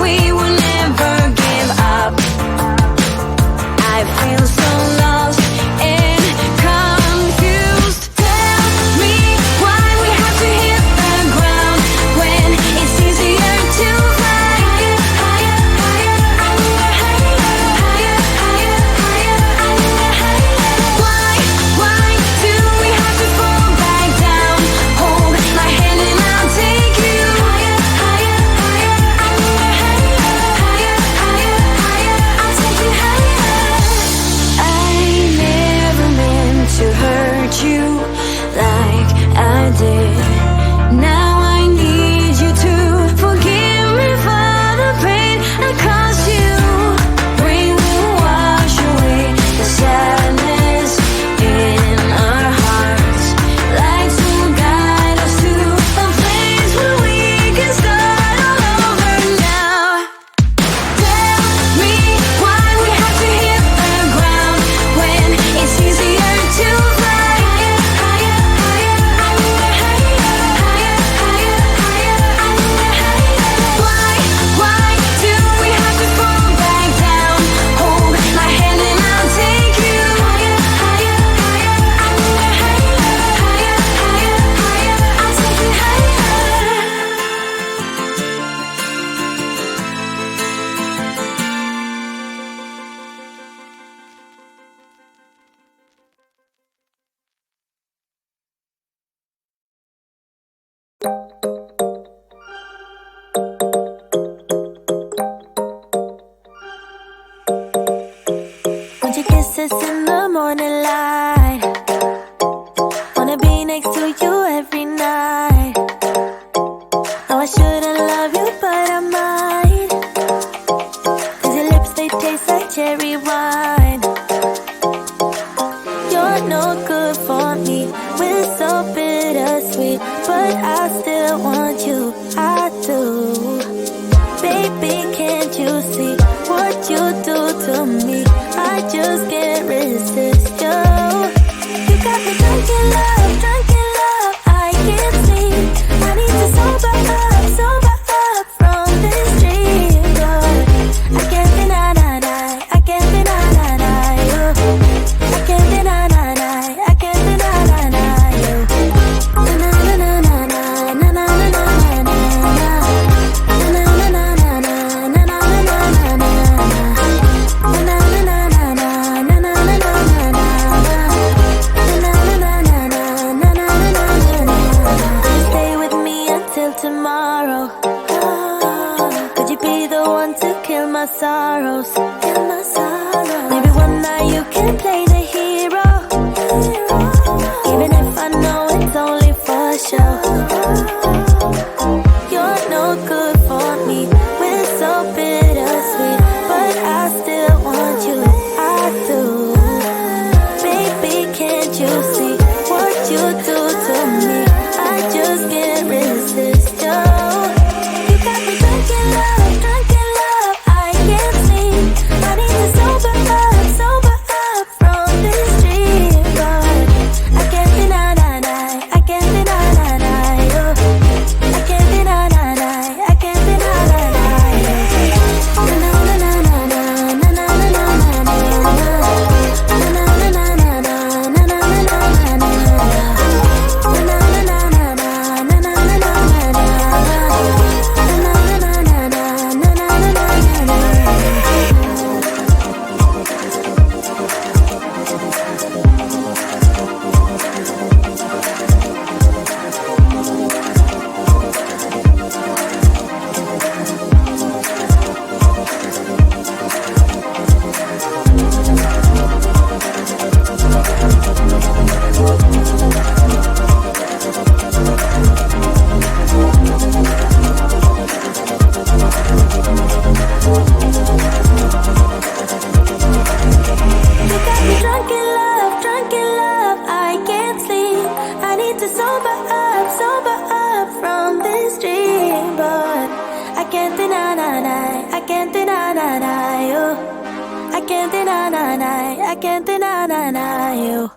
we will never give up. I feel so lost and confused. Tell me why we have to hit the ground when it's easier to fly higher, higher, higher, higher, higher, higher, higher, higher. Why do we have to fall back down? Hold my hand and I'll take you higher, higher, higher, higher, higher, higher, higher. I'll take you higher. I never meant to hurt you like I did. Now I need you to forgive me for the pain I caused you. Rain will wash away the sadness in our hearts. Lights will guide us to a place where we can start all over now. Tell me why we have to hit the ground when it's easier to fly higher, higher, higher, higher, higher, higher, higher, higher. Why do we have to fall back down? Hold my hand and I'll take you higher, higher, higher, higher, higher, higher, higher. I'll take you higher. Want your kisses in the morning light. Wanna be next to you every night. No, I shouldn't love you, but I might. 'Cause your lips, they taste like cherry wine. You're no good for me, we're so bittersweet, but I still want you, I do. Baby, can't you see what you do to me? I just can't resist you. You got me drunk in love, I can't sleep. I need to sober up from this dream. But I can't deny, I can't deny you. I can't deny, I can't deny you. Na na na na na na na na na na na. Na na na na na na na na na na. Na na na na na na na na na na. Stay with me until tomorrow. Could you be the one to kill my sorrows? Maybe one night you can play the hero, even if I know it's only for show. You're no good for me, we're so bittersweet, but I still want you, I do. Baby, can't you see what you do to me? I just can't resist you. You got me drunk in love, I can't sleep. I need to sober up from this dream. But I can't deny, I can't deny you. I can't deny, I can't deny you. Na na na na na na na na na na. Na na na na na na na na na na. Na na na na na na na na na. I can't deny you.